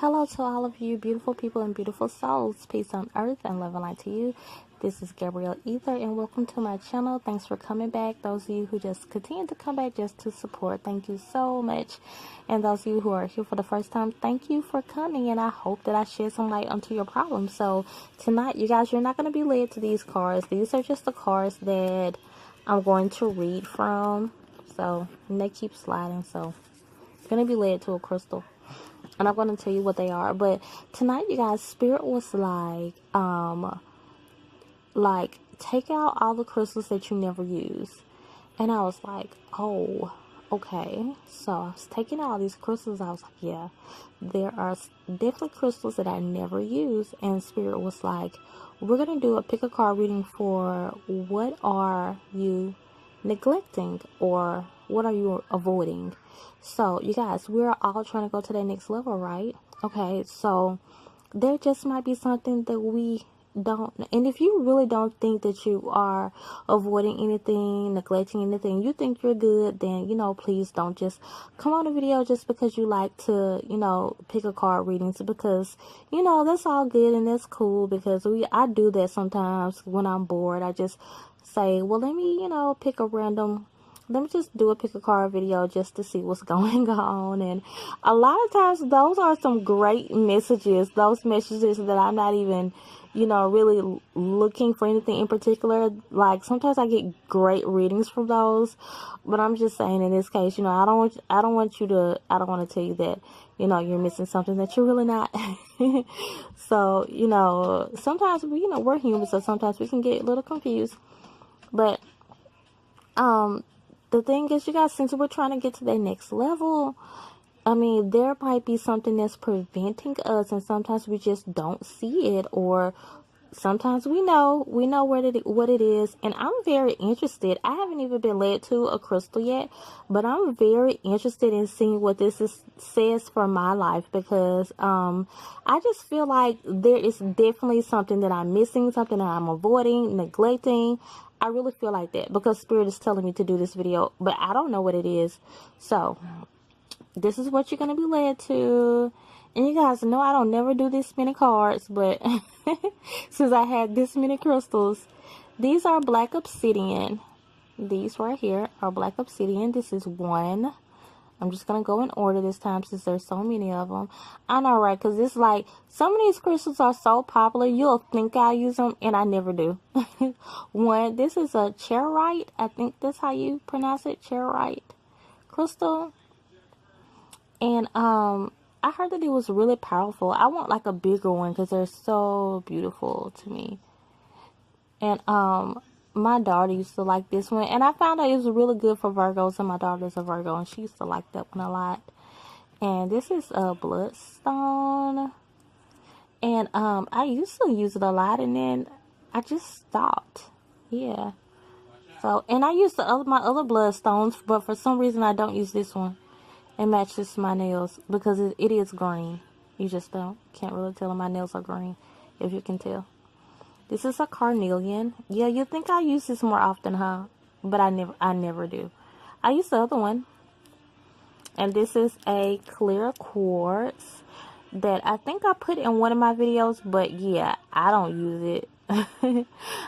Hello to all of you beautiful people and beautiful souls. Peace on earth and love and light to you. This is Gabrielle.Ether and welcome to my channel. Thanks for coming back. Those of you who just continue to come back just to support, thank you so much. And those of you who are here for the first time, thank you for coming, and I hope that I shed some light onto your problems. So tonight, you guys, you're not going to be led to these cards. These are just the cards that I'm going to read from. So, and they keep sliding, so you're going to be led to a crystal. And I'm going to tell you what they are. But tonight, you guys, Spirit was like, take out all the crystals that you never use. And I was like, oh, okay. So I was taking out all these crystals. I was like, yeah, there are definitely crystals that I never use. And Spirit was like, we're going to do a pick a card reading for what are you neglecting or what are you avoiding. So you guys, we're all trying to go to that next level, right? Okay, so there just might be something that we don't, and if you really don't think that you are avoiding anything, neglecting anything, you think you're good, then, you know, please don't just come on a video just because you like to, you know, pick a card readings, because, you know, that's all good and that's cool, because I do that sometimes when I'm bored. I just say, well, let me, you know, let me just do a pick a card video just to see what's going on. And a lot of times those are some great messages. Those messages that I'm not even, you know, really looking for anything in particular. Like sometimes I get great readings from those. But I'm just saying in this case, you know, I don't want to tell you that, you know, you're missing something that you're really not. So, you know, sometimes we're human, so sometimes we can get a little confused. But the thing is, you guys, since we're trying to get to that next level, I mean, there might be something that's preventing us, and sometimes we just don't see it, or sometimes we know what it is. And I'm very interested. I haven't even been led to a crystal yet, but I'm very interested in seeing what says for my life, because I just feel like there is definitely something that I'm missing, something that I'm avoiding, neglecting. I really feel like that, because Spirit is telling me to do this video, but I don't know what it is. So this is what you're going to be led to. And you guys know I don't never do this many cards, but since I had this many crystals, these are black obsidian. These right here are black obsidian. This is one. I'm just going to go in order this time since there's so many of them. I know, right? Because it's like, some of these crystals are so popular, you'll think I use them, and I never do. One, this is a charoite. I think that's how you pronounce it, charoite crystal. And I heard that it was really powerful. I want like a bigger one because they're so beautiful to me. And my daughter used to like this one, and I found out it was really good for Virgos, and my daughter's a Virgo, and she used to like that one a lot. And this is a bloodstone, and I used to use it a lot, and then I just stopped. Yeah. So, and I used my other bloodstones, but for some reason I don't use this one. It matches my nails because it is green. You just can't really tell my nails are green, if you can tell. This is a carnelian. Yeah, you think I use this more often, huh? But I never do. I use the other one. And this is a clear quartz that I think I put in one of my videos, but yeah, I don't use it.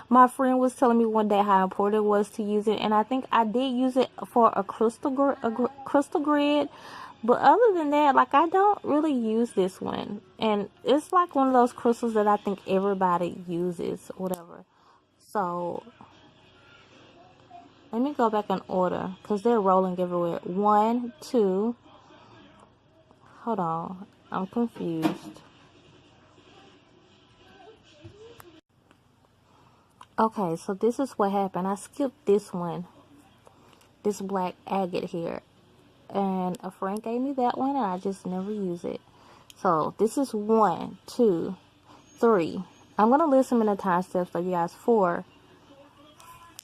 My friend was telling me one day how important it was to use it, and I think I did use it for a crystal grid. But other than that, like, I don't really use this one. And it's like one of those crystals that I think everybody uses, whatever. So, let me go back in order, because they're rolling everywhere. 1, 2. Hold on. I'm confused. Okay, so this is what happened. I skipped this one. This black agate here. And a friend gave me that one, and I just never use it. So this is 1, 2, 3. I'm going to list them in a time step for you guys. 4,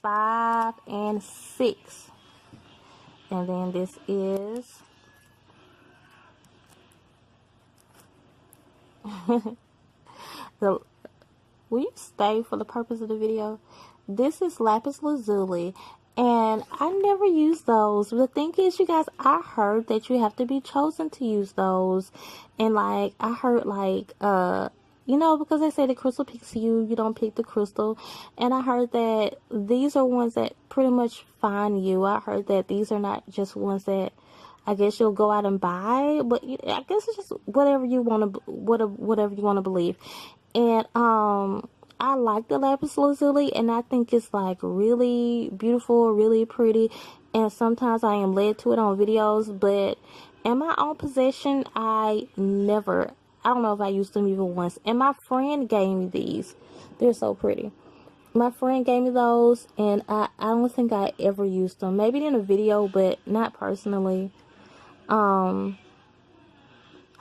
5, and 6. And then this is will you stay for the purpose of the video? This is lapis lazuli, And I never use those. The thing is, you guys, I heard that you have to be chosen to use those. And like, I heard like, you know, because they say the crystal picks you, you don't pick the crystal. And I heard that these are ones that pretty much find you. I heard that these are not just ones that I guess you'll go out and buy, but I guess it's just whatever you want to, whatever you want to believe. And I like the lapis lazuli, and I think it's like really beautiful, really pretty. And sometimes I am led to it on videos, but in my own possession, I never. I don't know if I used them even once. And my friend gave me these. They're so pretty. My friend gave me those, and I don't think I ever used them. Maybe in a video, but not personally. I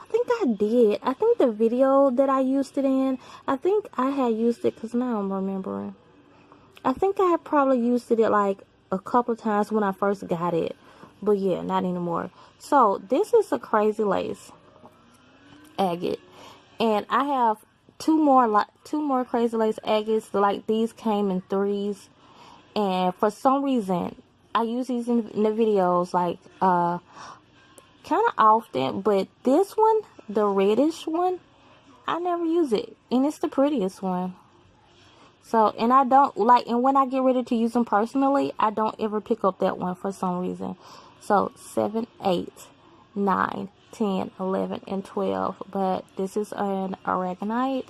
think I did. I think the video that I used it in, I think I had used it, because now I'm remembering. I think I had probably used it like a couple times when I first got it. But yeah, not anymore. So this is a crazy lace agate. And I have two more crazy lace agates. Like, these came in threes. And for some reason, I use these in the videos like kind of often, but this one, the reddish one, I never use it, and it's the prettiest one. So, and I don't like, and when I get ready to use them personally, I don't ever pick up that one for some reason. So 7, 8, 9, 10, 11, and 12. But this is an aragonite,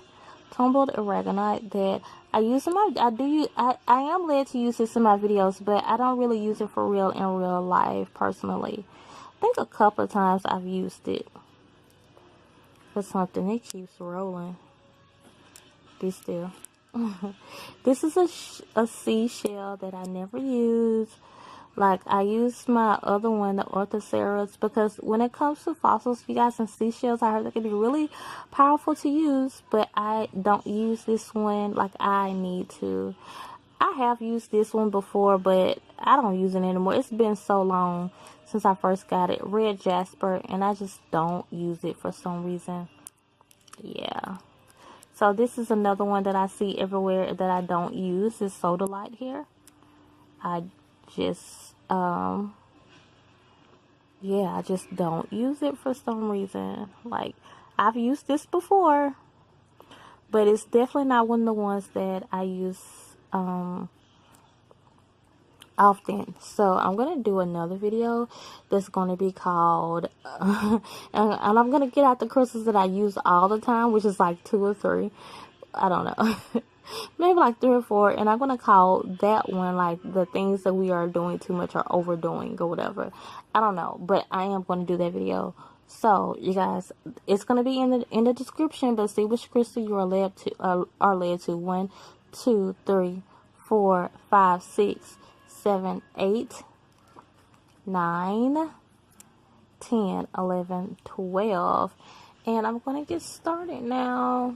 tumbled aragonite that I use in my, I am led to use this in my videos, but I don't really use it for real in real life personally. I think a couple of times I've used it for something. It keeps rolling. Be still. This is a seashell that I never use. Like, I use my other one, the Orthoceras, because when it comes to fossils, you guys, and seashells, I heard they can be really powerful to use, but I don't use this one like I need to. I have used this one before, but I don't use it anymore. It's been so long since I first got it. Red jasper, and I just don't use it for some reason. Yeah. So this is another one that I see everywhere that I don't use. Is sodalite here. I just, yeah, I just don't use it for some reason. Like, I've used this before, but it's definitely not one of the ones that I use, often. So I'm gonna do another video that's gonna be called and I'm gonna get out the crystals that I use all the time, which is like 2 or 3, I don't know. Maybe like 3 or 4, and I'm gonna call that one like the things that we are doing too much or overdoing or whatever. I don't know, but I am gonna do that video. So you guys, it's gonna be in the description, but see which crystal you are led to. 1, 2, 3, 4, 5, 6, 7, 8, 9, 10, 11, 12. And I'm going to get started now.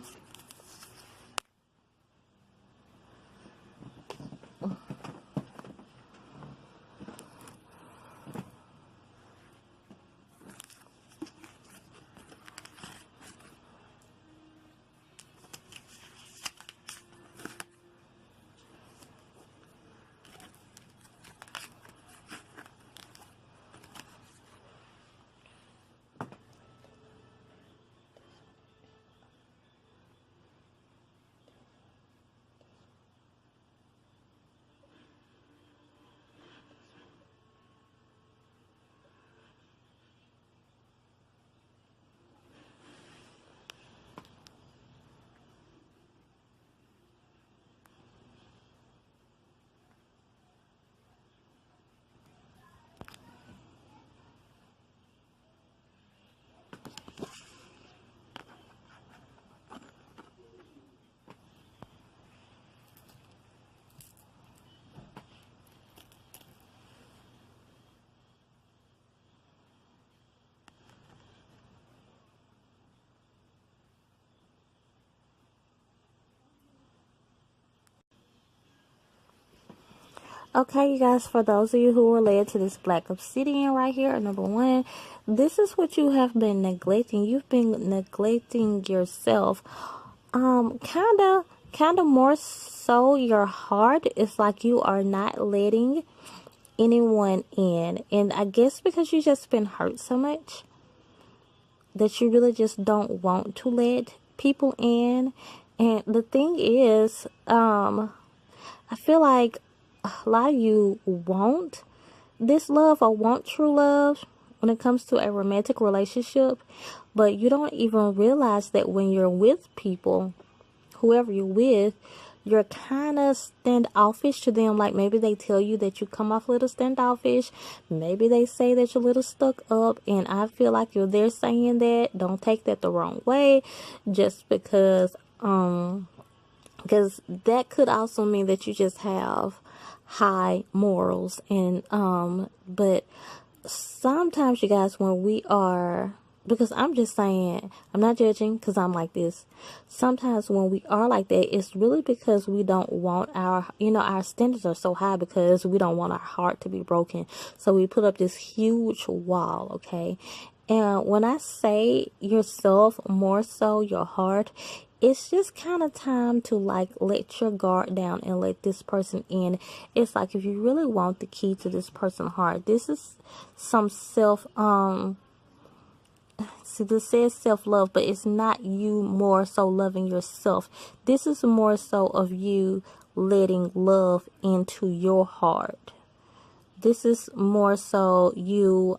Okay, you guys, for those of you who are led to this black obsidian right here, number 1, this is what you have been neglecting. You've been neglecting yourself. Kind of more so your heart. It's like you are not letting anyone in. And I guess because you just been hurt so much that you really just don't want to let people in. And the thing is, I feel like a lot of you want this love or want true love when it comes to a romantic relationship, but you don't even realize that when you're with people, whoever you're with, you're kind of standoffish to them. Like maybe they tell you that you come off a little standoffish. Maybe they say that you're a little stuck up. And I feel like if they're saying that, don't take that the wrong way. Just because that could also mean that you just have high morals. And but sometimes, you guys, when we are, because I'm just saying, I'm not judging because I'm like this. Sometimes when we are like that, it's really because we don't want our standards are so high because we don't want our heart to be broken. So we put up this huge wall, okay? And when I say yourself, more so your heart, it's just kind of time to like let your guard down and let this person in. It's like if you really want the key to this person's heart, this is some see, this says self-love, but it's not you more so loving yourself. This is more so of you letting love into your heart. This is more so you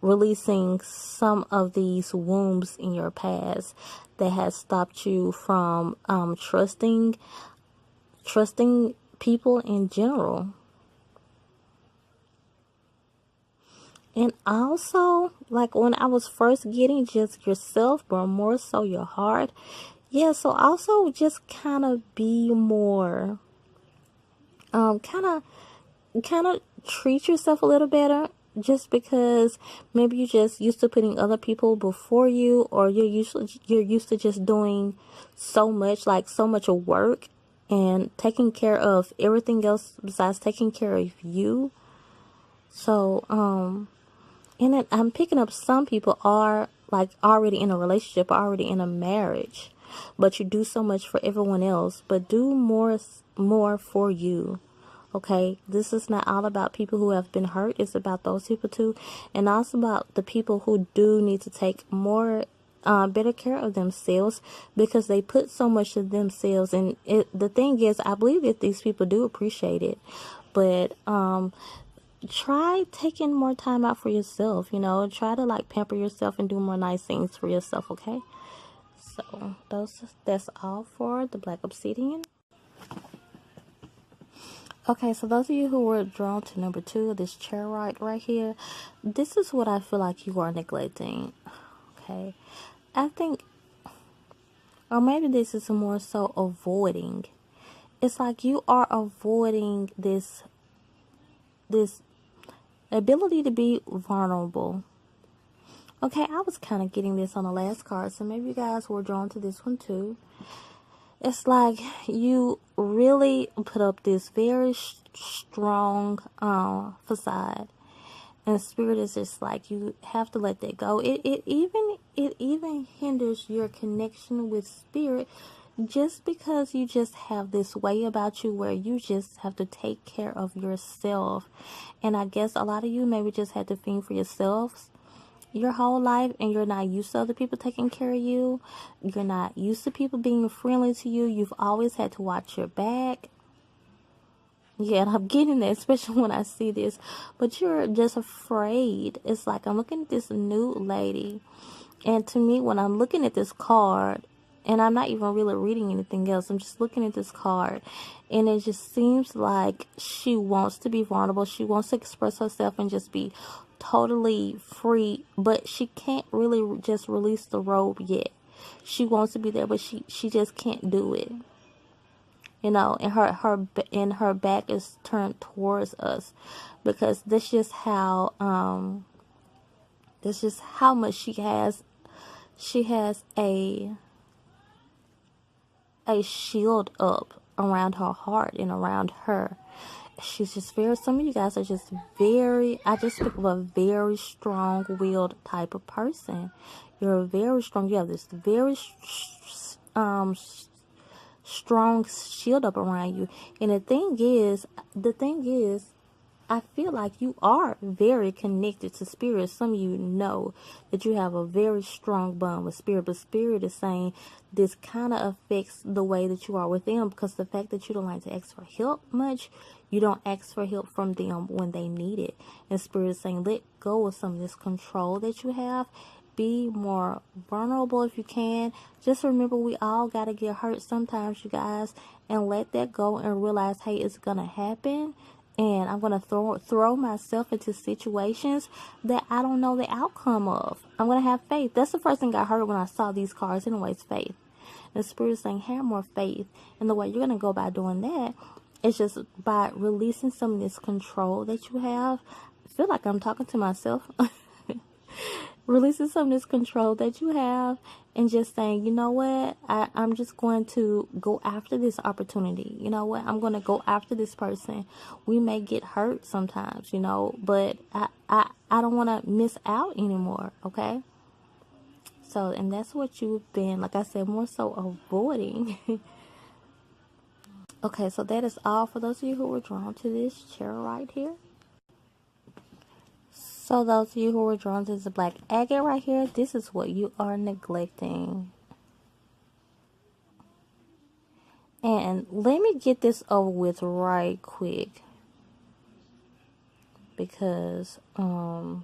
releasing some of these wounds in your past that has stopped you from trusting people in general. And also, like when I was first getting just yourself, but more so your heart. Yeah, so also just kind of be more, kind of treat yourself a little better. Just because maybe you just used to putting other people before you, or you're used to just doing so much work and taking care of everything else besides taking care of you. So, and then I'm picking up some people are like already in a relationship, already in a marriage, but you do so much for everyone else, but do more for you. Okay, this is not all about people who have been hurt. It's about those people too, and also about the people who do need to take more, better care of themselves because they put so much of themselves. And the thing is, I believe that these people do appreciate it, but try taking more time out for yourself. Try to like pamper yourself and do more nice things for yourself. Okay, so that's all for the Black Obsidian. Okay, so those of you who were drawn to number 2, this chairite right here, this is what I feel like you are neglecting. Okay, I think, or maybe this is more so avoiding. It's like you are avoiding this ability to be vulnerable. Okay, I was kind of getting this on the last card, so maybe you guys were drawn to this one too. It's like you really put up this very strong facade, and spirit is just like you have to let that go. It even hinders your connection with spirit, just because you just have this way about you where you just have to take care of yourself. And I guess a lot of you maybe just had to fend for yourselves your whole life, and you're not used to other people taking care of you. You're not used to people being friendly to you. You've always had to watch your back. Yeah, and I'm getting that, especially when I see this. But you're just afraid. It's like I'm looking at this new lady, and to me, when I'm looking at this card, and I'm not even really reading anything else, I'm just looking at this card, and it just seems like she wants to be vulnerable. She wants to express herself and just be totally free, but she can't really just release the robe yet. She wants to be there, but she just can't do it. And her back is turned towards us, because this is how much she has. She has a shield up around her heart and around her. She's just some of you guys are just I just think of a very strong-willed type of person. You're very strong. You have this very strong shield up around you. And the thing is, I feel like you are very connected to spirit. Some of you know that you have a very strong bond with spirit, but spirit is saying this kind of affects the way that you are with them, because the fact that you don't like to ask for help much, you don't ask for help from them when they need it. And spirit is saying, let go of some of this control that you have. Be more vulnerable if you can. Just remember, we all got to get hurt sometimes, you guys, and let that go and realize, hey, it's going to happen. And I'm going to throw myself into situations that I don't know the outcome of. I'm going to have faith. That's the first thing I heard when I saw these cards anyways, faith. The spirit is saying, have more faith. And the way you're going to go by doing that is just by releasing some of this control that you have. I feel like I'm talking to myself. Releasing some of this control that you have and just saying, you know what, I'm just going to go after this opportunity. You know what, I'm going to go after this person. We may get hurt sometimes, you know, but I don't want to miss out anymore, okay? So, and that's what you've been, like I said, more so avoiding. Okay, so that is all for those of you who were drawn to this tarot right here. So those of you who were drawn to the black agate right here, this is what you are neglecting. And let me get this over with right quick, because I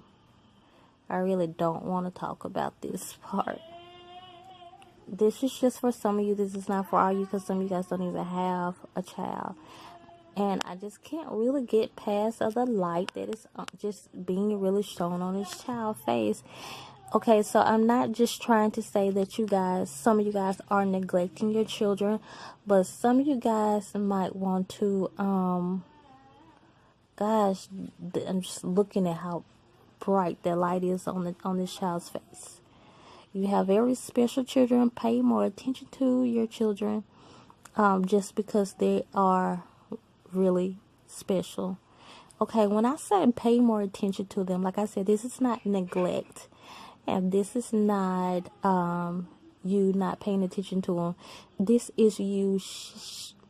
really don't want to talk about this part. This is just for some of you. This is not for all you, because some of you guys don't even have a child. And I just can't really get past the light that is just being really shown on this child's face. Okay, so I'm not just trying to say that you guys, some of you guys are neglecting your children, but some of you guys might want to, gosh, I'm just looking at how bright that light is on this child's face. You have very special children. Pay more attention to your children, just because they are really special. Okay, when I say pay more attention to them, like I said, this is not neglect, and this is not you not paying attention to them. This is you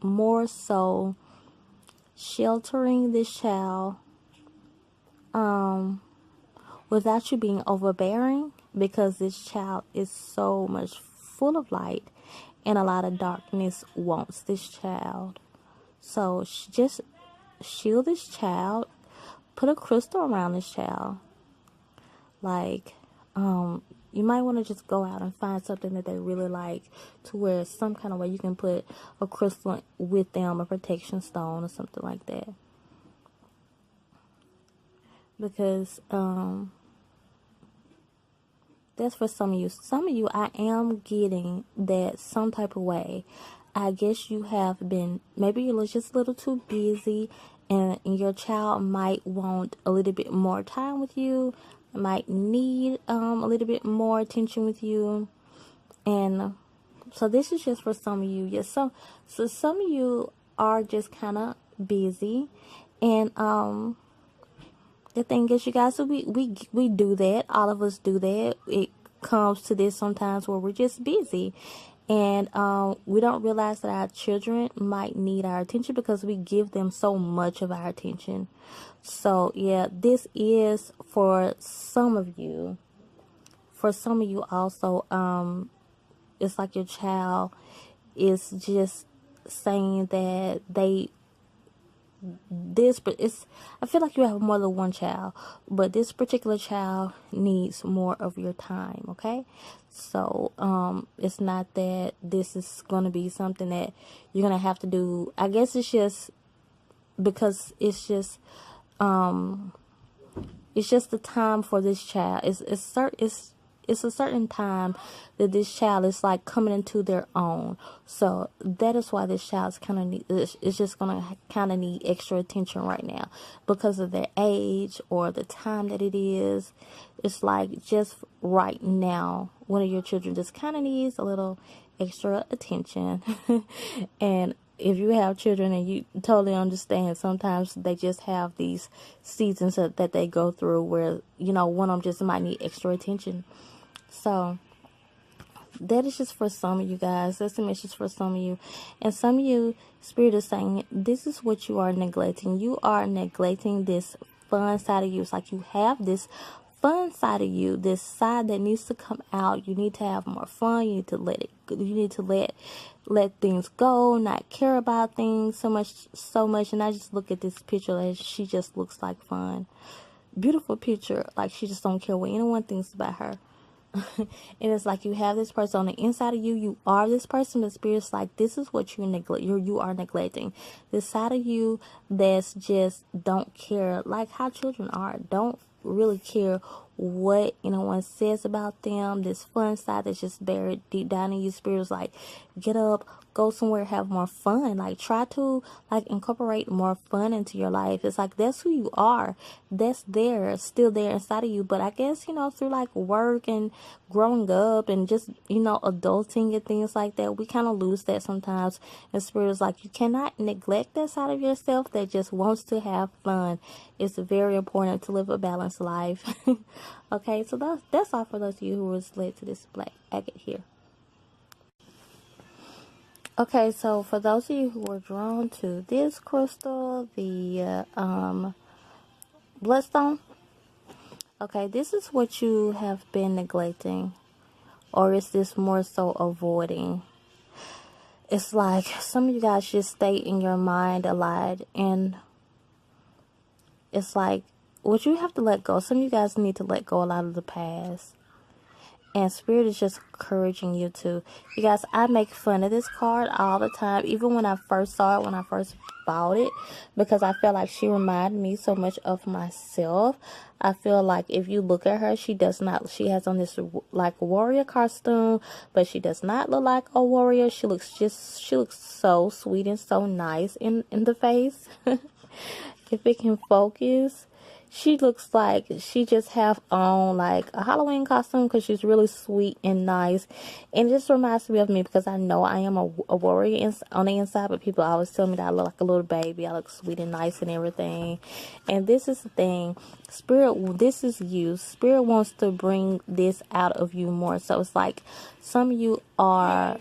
more so sheltering this child without you being overbearing, because this child is so much full of light, and a lot of darkness wants this child. So just shield this child. Put a crystal around this child. Like, you might want to just go out and find something that they really like, to where some kind of way you can put a crystal with them, a protection stone or something like that. Because that's for some of you. Some of you, I am getting that some type of way. I guess you have been, maybe you're just a little too busy, and your child might want a little bit more time with you, might need a little bit more attention with you. And so this is just for some of you. Yes, so some of you are just kind of busy, and the thing is, you guys, so we do that. All of us do that. It comes to this sometimes where we're just busy. And we don't realize that our children might need our attention, because we give them so much of our attention. So, yeah, this is for some of you. For some of you also, it's like your child is just saying that I feel like you have more than one child, but this particular child needs more of your time, okay? So, it's not that this is going to be something that you're going to have to do. I guess it's just because it's just the time for this child. It's a certain time that this child is like coming into their own. So that is why this child's is just gonna kind of need extra attention right now, because of their age or the time that it is. It's like just right now, one of your children just kind of needs a little extra attention. And if you have children, and you totally understand, sometimes they just have these seasons that they go through where, you know, one of them just might need extra attention. So that is just for some of you guys. That's the message for some of you. And some of you, Spirit is saying, this is what you are neglecting. You are neglecting this fun side of you. It's like you have this fun side of you, this side that needs to come out. You need to have more fun. You need to let it, you need to let things go, not care about things so much. And I just look at this picture and she just looks like fun. Beautiful picture. Like she just don't care what anyone thinks about her. And it's like you have this person on the inside of you. You are this person. The Spirit's like, this is what you are neglecting. This side of you that's just don't care, like how children are. Don't really care what anyone says about them. This fun side that's just buried deep down in you. Spirit's like, get up, go somewhere, have more fun. Like try to like incorporate more fun into your life. It's like that's who you are. That's still there inside of you. But I guess, through like work and growing up and just, adulting and things like that, we kind of lose that sometimes. And Spirit is like, you cannot neglect that side of yourself that just wants to have fun. It's very important to live a balanced life. Okay, so that's all for those of you who was led to this black agate here. Okay, so for those of you who were drawn to this crystal, the bloodstone, okay, this is what you have been neglecting, or is this more so avoiding? It's like some of you guys just stay in your mind a lot, and it's like what you have to let go. Some of you guys need to let go a lot of the past. And Spirit is just encouraging you to. You guys, I make fun of this card all the time. Even when I first saw it, when I first bought it. Because I feel like she reminded me so much of myself. I feel like if you look at her, she has on this like warrior costume. But she does not look like a warrior. She looks so sweet and so nice in the face. If it can focus. She looks like she just have on like a Halloween costume because she's really sweet and nice. And it just reminds me of me because I know I am a warrior on the inside, but people always tell me that I look like a little baby. I look sweet and nice and everything. And this is the thing. Spirit, this is you. Spirit wants to bring this out of you more. So it's like some of you are,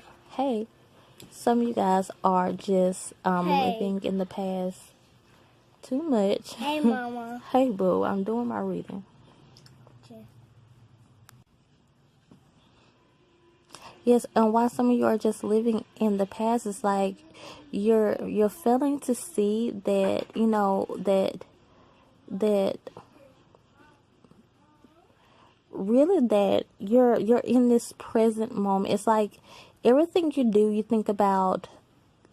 some of you guys are just living in the past. Too much. Hey, Mama. Hey, boo. I'm doing my reading. Okay. Yes, and why some of you are just living in the past is like you're failing to see that that really that you're in this present moment. It's like everything you do, you think about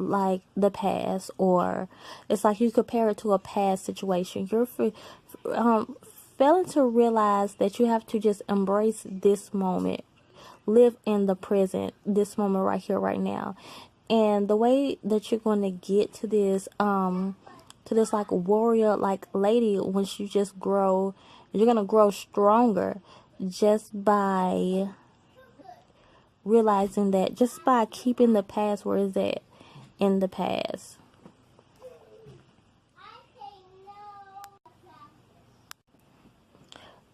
like the past, or it's like you compare it to a past situation. You're failing to realize that you have to just embrace this moment, live in the present, this moment right here, right now. And the way that you're going to get to this like warrior like lady, once you just grow, you're going to grow stronger just by realizing that, just by keeping the past where it's at in the past.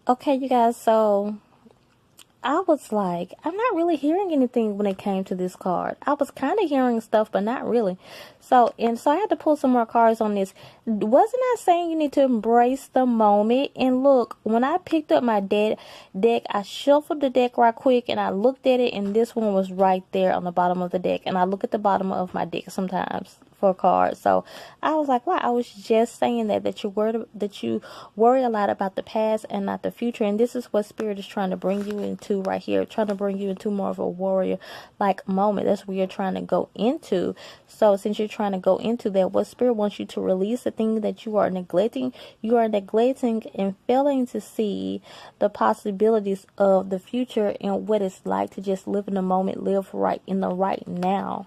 Okay, you guys, so I was like, I'm not really hearing anything when it came to this card. I was kind of hearing stuff, but not really. So I had to pull some more cards on this. Wasn't I saying you need to embrace the moment? And look, when I picked up my deck, I shuffled the deck right quick and I looked at it, and this one was right there on the bottom of the deck. And I look at the bottom of my deck sometimes for cards. So I was like, wow, I was just saying that you worry a lot about the past and not the future. And this is what Spirit is trying to bring you into right here, trying to bring you into more of a warrior like moment. That's where you're trying to go into. So since you're trying to go into that, what Spirit wants you to release, the thing that you are neglecting and failing to see the possibilities of the future and what it's like to just live in the moment, live right in the right now.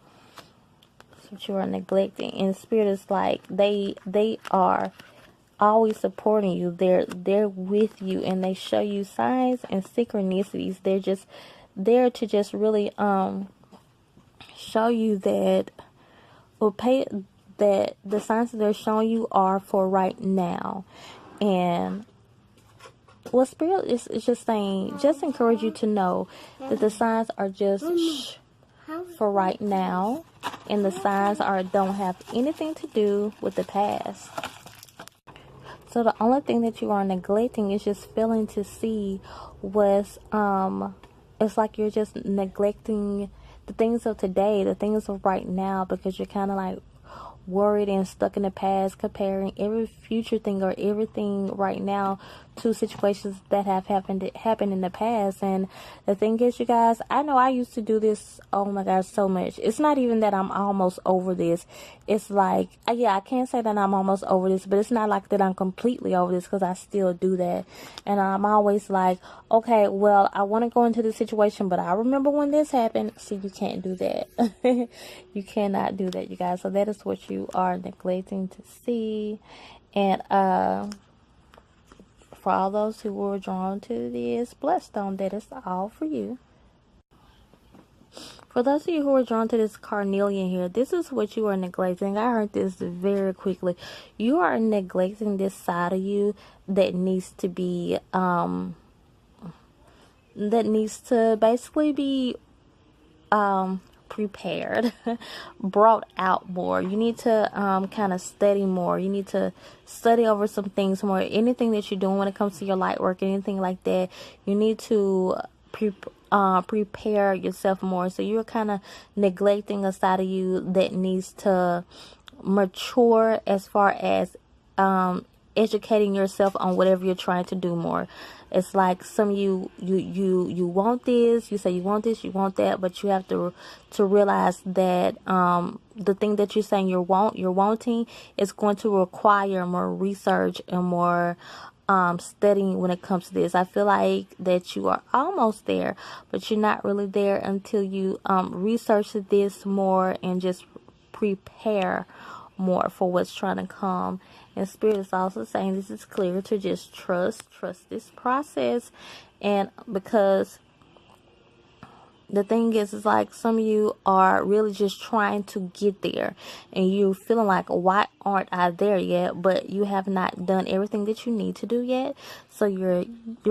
What you are neglecting. And Spirit is like, they are always supporting you. They're with you, and they show you signs and synchronicities. They're just there to just really show you that, or that the signs that they're showing you are for right now. And Well, Spirit is just saying, just encourage you to know that the signs are just for right now, and the signs don't have anything to do with the past. So the only thing that you are neglecting is just failing to see what's it's like you're just neglecting the things of today, the things of right now, because you're kind of like worried and stuck in the past, comparing every future thing or everything right now to situations that have happened in the past. And the thing is, you guys, I know I used to do this, oh my gosh, so much. It's not even that I'm almost over this. It's like, yeah, I can't say that I'm almost over this, but it's not like that I'm completely over this, because I still do that. And I'm always like, okay, well, I want to go into this situation, but I remember when this happened. See, you can't do that. You cannot do that, you guys. So that is what you are neglecting to see. And for all those who were drawn to this bloodstone, that is all for you. For those of you who are drawn to this carnelian here, this is what you are neglecting. I heard this very quickly. You are neglecting this side of you that needs to be that needs to basically be prepared, brought out more. You need to kind of study more. You need to study over some things more. Anything that you're doing when it comes to your light work, anything like that, you need to prepare yourself more. So you're kind of neglecting a side of you that needs to mature as far as educating yourself on whatever you're trying to do more. It's like some of you want this, you say you want this, you want that, but you have to realize that the thing that you're saying you're wanting is going to require more research and more studying when it comes to this. I feel like that you are almost there, but you're not really there until you research this more and just prepare more for what's trying to come. And Spirit is also saying this is clear to just trust this process. And because the thing is like some of you are really just trying to get there, and you feeling like, why aren't I there yet? But you have not done everything that you need to do yet. So you're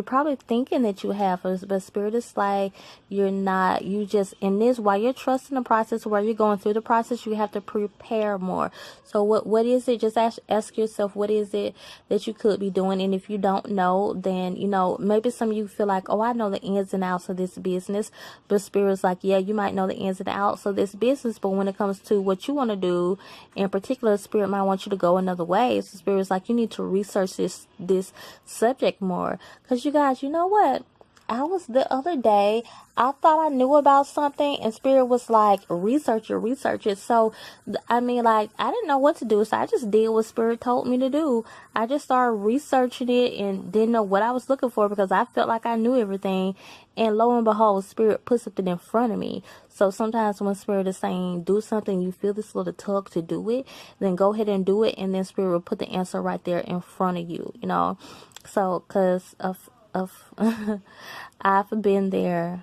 probably thinking that you have, but Spirit is like, you're not. You just, in this, while you're trusting the process, while you're going through the process, you have to prepare more. So what is it? Just ask yourself, what is it that you could be doing? And if you don't know, then, maybe some of you feel like, oh, I know the ins and outs of this business. But Spirit's like, yeah, you might know the ins and outs of this business, but when it comes to what you want to do, in particular, Spirit might want you to go another way. So Spirit's like, you need to research this subject more. Because you guys, you know what? I was the other day, I thought I knew about something, and Spirit was like, research it. So, I mean, like, I didn't know what to do, so I just did what Spirit told me to do. I just started researching it and didn't know what I was looking for, because I felt like I knew everything. And lo and behold, Spirit put something in front of me. So sometimes when Spirit is saying, do something, you feel this little tug to do it, then go ahead and do it, and then Spirit will put the answer right there in front of you, So, because of I've been there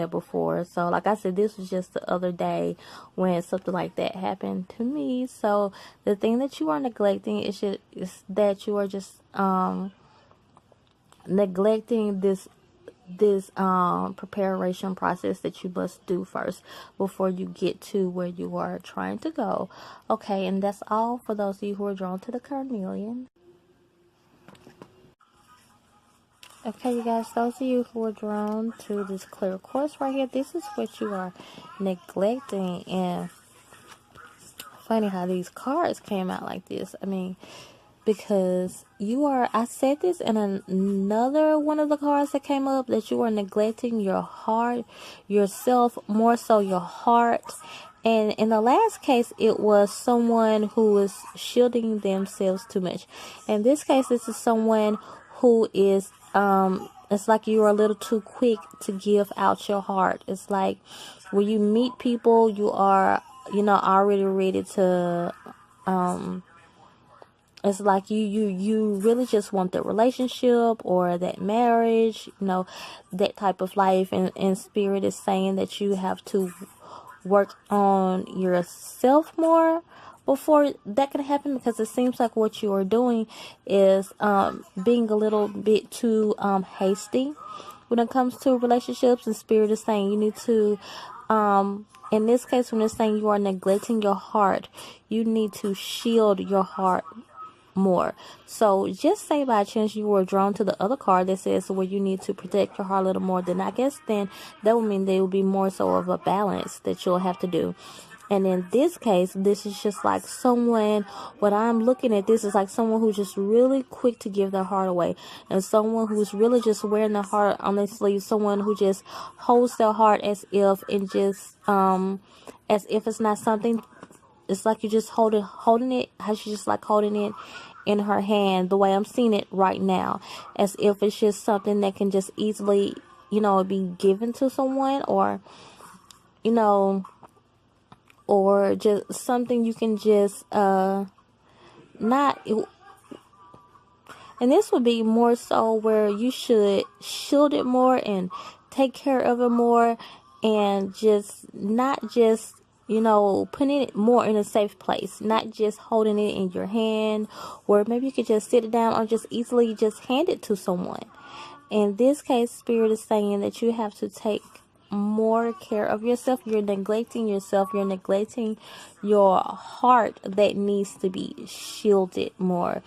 before. So like I said, this was just the other day when something like that happened to me. So the thing that you are neglecting is that you are just neglecting this preparation process that you must do first before you get to where you are trying to go. Okay, and that's all for those of you who are drawn to the carnelian. Okay, you guys, those of you who are drawn to this clear quartz right here, this is what you are neglecting. And funny how these cards came out like this. I mean, because I said this in another one of the cards that came up, that you are neglecting your heart, yourself, more so your heart. And in the last case, it was someone who was shielding themselves too much. In this case, this is someone who is, it's like you are a little too quick to give out your heart. It's like when you meet people, you are, already ready to, it's like you really just want the relationship or that marriage, that type of life. And Spirit is saying that you have to work on yourself more before that can happen, because it seems like what you are doing is being a little bit too hasty when it comes to relationships. And Spirit is saying you need to, in this case, when it's saying you are neglecting your heart, you need to shield your heart more. So just say by chance you were drawn to the other card that says where you need to protect your heart a little more, then I guess then that would mean there will be more so of a balance that you'll have to do. And in this case, this is just like someone, what I'm looking at, this is like someone who's just really quick to give their heart away. And someone who's really just wearing their heart on their sleeve. Someone who just holds their heart as if, and just, as if it's not something. It's like you're just holding it, how she's just like holding it in her hand, the way I'm seeing it right now, as if it's just something that can just easily, be given to someone, or, or just something you can just, not, and this would be more so where you should shield it more and take care of it more, and just not just, putting it more in a safe place, not just holding it in your hand, or maybe you could just sit it down or just easily just hand it to someone. In this case, Spirit is saying that you have to take more care of yourself. You're neglecting yourself. You're neglecting your heart that needs to be shielded more.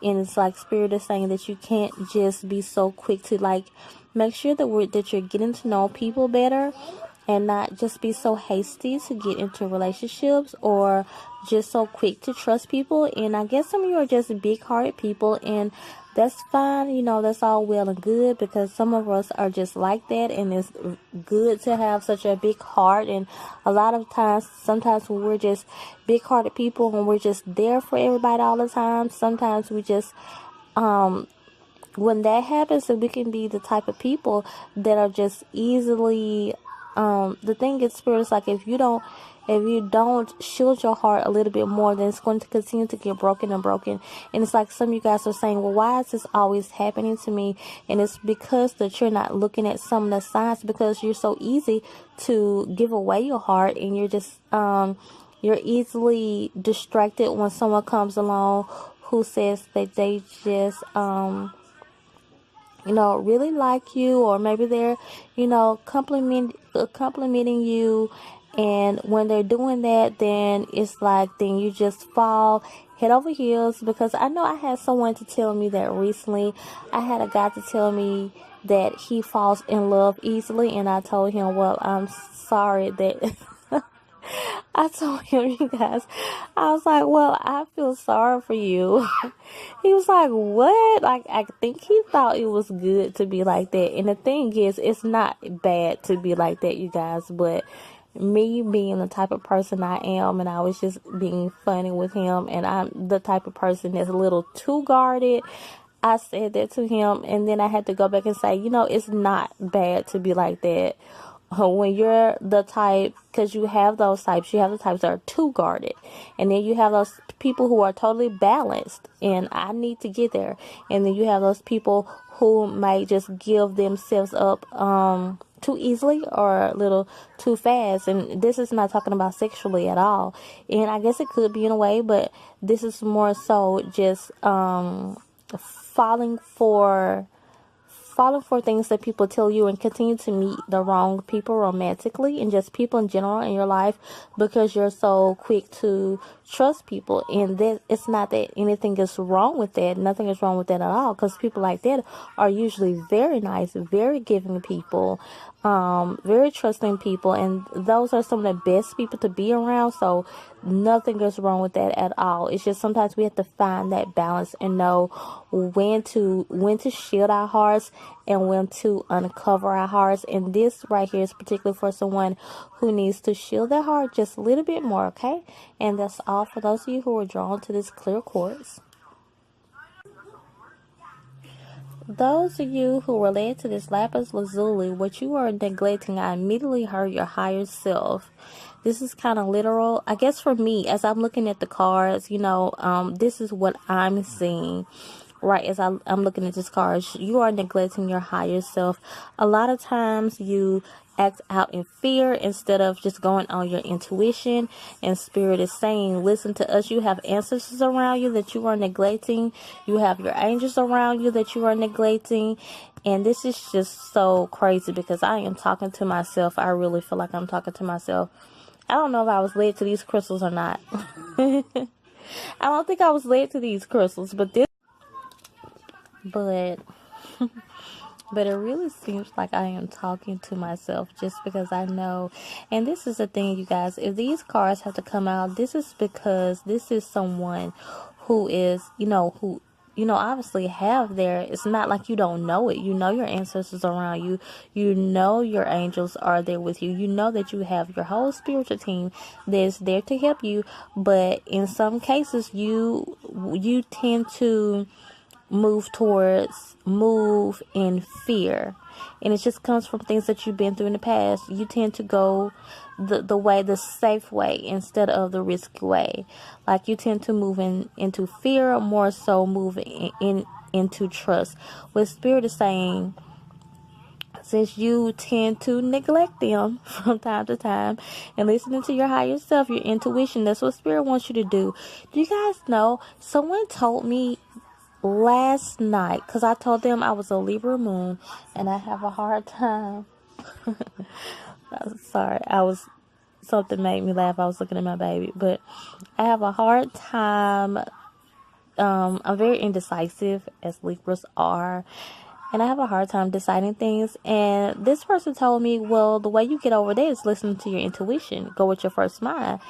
And it's like Spirit is saying that you can't just be so quick to like make sure that you're getting to know people better, and not just be so hasty to get into relationships, or just so quick to trust people. And I guess some of you are just big-hearted people, and that's fine. That's all well and good, because some of us are just like that, and it's good to have such a big heart. And a lot of times, sometimes when we're just big-hearted people, when we're just there for everybody all the time, sometimes we just, when that happens, so we can be the type of people that are just easily, the thing is, Spirit is like, if you don't shield your heart a little bit more, then it's going to continue to get broken and broken. And it's like some of you guys are saying, well, why is this always happening to me? And it's because that you're not looking at some of the signs, because you're so easy to give away your heart, and you're just, you're easily distracted when someone comes along who says that they just, really like you, or maybe they're, complimenting you. And when they're doing that, then it's like, then you just fall head over heels. Because I know I had someone to tell me that recently. I had a guy to tell me that he falls in love easily, and I told him, well, I'm sorry that I told him, you guys, I was like, well, I feel sorry for you. He was like, what? Like, I think he thought it was good to be like that. And the thing is, it's not bad to be like that, you guys. But me being the type of person I am, and I was just being funny with him, and I'm the type of person that's a little too guarded, I said that to him. And then I had to go back and say, it's not bad to be like that. When you're the type, because you have those types, you have the types that are too guarded, and then you have those people who are totally balanced, and I need to get there. And then you have those people who might just give themselves up too easily, or a little too fast. And this is not talking about sexually at all, and I guess it could be in a way, but this is more so just falling for things that people tell you, and continue to meet the wrong people romantically, and just people in general in your life, because you're so quick to trust people. And that it's not that anything is wrong with that. Nothing is wrong with that at all, because people like that are usually very nice, very giving people, very trusting people, and those are some of the best people to be around. So nothing is wrong with that at all. It's just sometimes we have to find that balance and know when to shield our hearts and when to uncover our hearts. And this right here is particularly for someone who needs to shield their heart just a little bit more, okay? And that's all for those of you who are drawn to this clear quartz. Those of you who were led to this lapis lazuli, what you are neglecting, I immediately heard your higher self. This is kind of literal. I guess for me, as I'm looking at the cards, this is what I'm seeing. right as I'm looking at this card, you are neglecting your higher self. A lot of times you act out in fear instead of just going on your intuition. And Spirit is saying, listen to us. You have ancestors around you that you are neglecting. You have your angels around you that you are neglecting. And this is just so crazy because I am talking to myself. I really feel like I'm talking to myself. I don't know if I was led to these crystals or not. I don't think I was led to these crystals, but but it really seems like I am talking to myself just because I know. And this is the thing, you guys, if these cards have to come out, this is because this is someone who is, who, obviously have their, it's not like you don't know it. You know your ancestors around you. You know your angels are there with you. You know that you have your whole spiritual team that's there to help you. But in some cases, you tend to move in fear, and it just comes from things that you've been through in the past. You tend to go the safe way instead of the risky way. Like you tend to move into fear more so moving into trust. What Spirit is saying, since you tend to neglect them from time to time and listening to your higher self, your intuition, that's what Spirit wants you to do. Do you guys know, someone told me last night, because I told them I was a Libra moon and I have a hard time. Sorry, something made me laugh. I was looking at my baby, but I have a hard time. I'm very indecisive, as Libras are, and I have a hard time deciding things. And this person told me, well, the way you get over there is listen to your intuition, go with your first mind.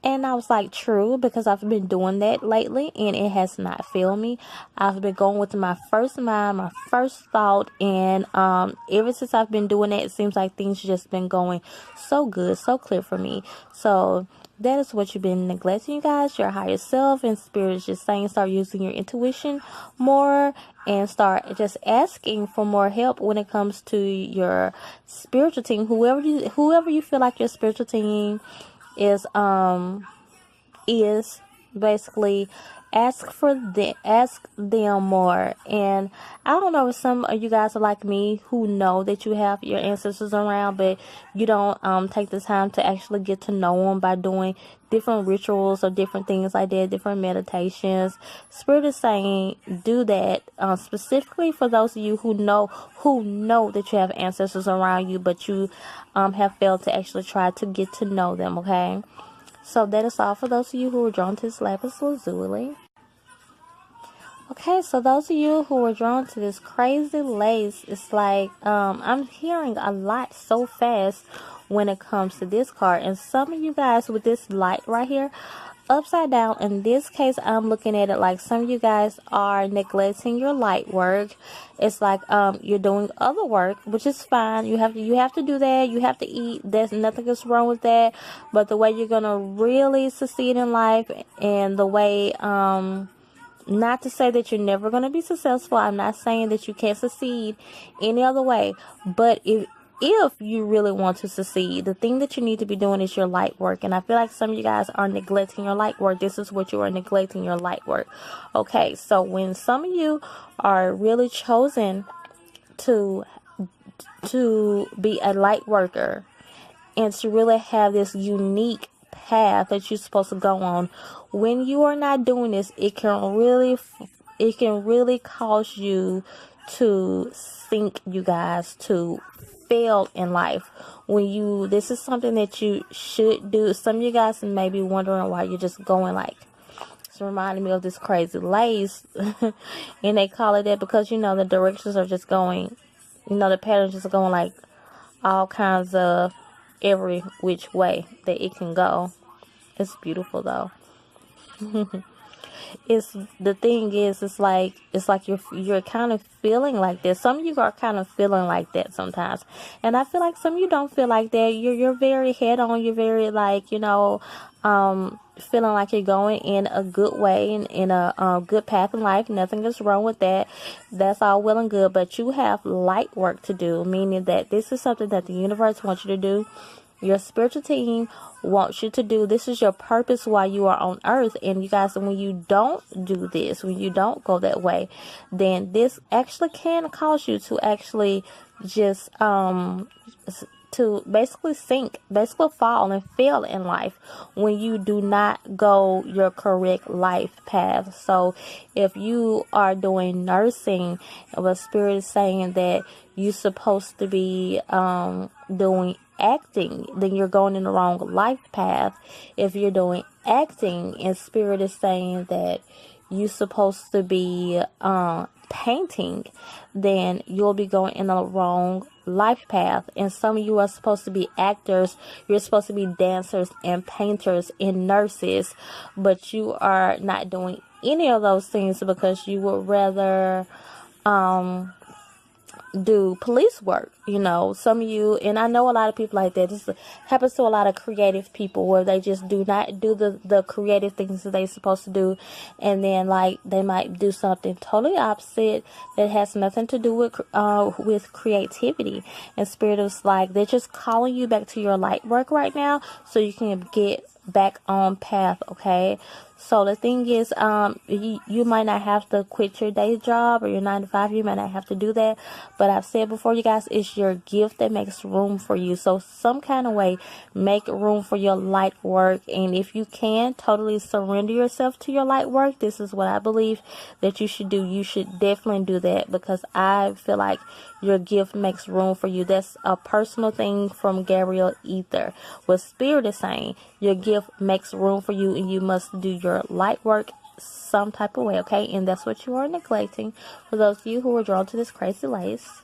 And I was like, true, because I've been doing that lately and it has not failed me. I've been going with my first mind, my first thought, and ever since I've been doing that, it seems like things just been going so good, so clear for me. So that is what you've been neglecting, you guys, your higher self. And Spirit is just saying, start using your intuition more and start just asking for more help when it comes to your spiritual team. Whoever you feel like your spiritual team is basically ask them more. And I don't know if some of you guys are like me who know that you have your ancestors around, but you don't take the time to actually get to know them by doing different rituals or different things like that, different meditations. Spirit is saying do that, specifically for those of you who know that you have ancestors around you, but you have failed to actually try to get to know them. Okay, so that is all for those of you who are drawn to this lapis lazuli. Okay, so those of you who are drawn to this crazy lace, it's like I'm hearing a lot so fast when it comes to this card. And some of you guys with this light right here, upside down, in this case, I'm looking at it like some of you guys are neglecting your light work. It's like you're doing other work, which is fine. You have to do that. You have to eat. There's nothing that's wrong with that. But the way you're gonna really succeed in life, and the way not to say that you're never going to be successful. I'm not saying that you can't succeed any other way. But if you really want to succeed, the thing that you need to be doing is your light work. And I feel like some of you guys are neglecting your light work. This is what you are neglecting, your light work. Okay, so when some of you are really chosen to be a light worker and to really have this unique path that you're supposed to go on, when you are not doing this, it can really cause you to sink, you guys, to fail in life. This is something that you should do. Some of you guys may be wondering why you're just going like, it's reminding me of this crazy lace. And they call it that because the directions are just going, the patterns just going like all kinds of every which way that it can go. It's beautiful though. It's like you're kind of feeling like this. Some of you are kind of feeling like that sometimes, and I feel like some of you don't feel like that. You're very head on. You're very like feeling like you're going in a good way and in a good path in life. Nothing is wrong with that. That's all well and good, but you have light work to do, meaning that this is something that the universe wants you to do. Your spiritual team wants you to do. This is your purpose while you are on earth. And you guys, when you don't do this, when you don't go that way, then this actually can cause you to actually just to basically sink, basically fall and fail in life when you do not go your correct life path. So if you are doing nursing, the spirit is saying that you're supposed to be doing acting, then you're going in the wrong life path. If you're doing acting and spirit is saying that you're supposed to be painting, then you'll be going in the wrong life path. And some of you are supposed to be actors, you're supposed to be dancers and painters and nurses, but you are not doing any of those things because you would rather do police work. Some of you, and I know a lot of people like that. This happens to a lot of creative people where they just do not do the creative things that they're supposed to do, and then like they might do something totally opposite that has nothing to do with creativity. And spirit is like, they're just calling you back to your light work right now so you can get back on path. Okay, so the thing is, you might not have to quit your day job or your 9 to 5. You might not have to do that, but I've said before, you guys, it's your gift that makes room for you. So some kind of way, make room for your light work. And if you can totally surrender yourself to your light work, this is what I believe that you should do. You should definitely do that, because I feel like your gift makes room for you. That's a personal thing from Gabrielle Ether. What spirit is saying, your gift makes room for you, and you must do your light work some type of way, okay? And that's what you are neglecting. For those of you who are drawn to this crazy lace,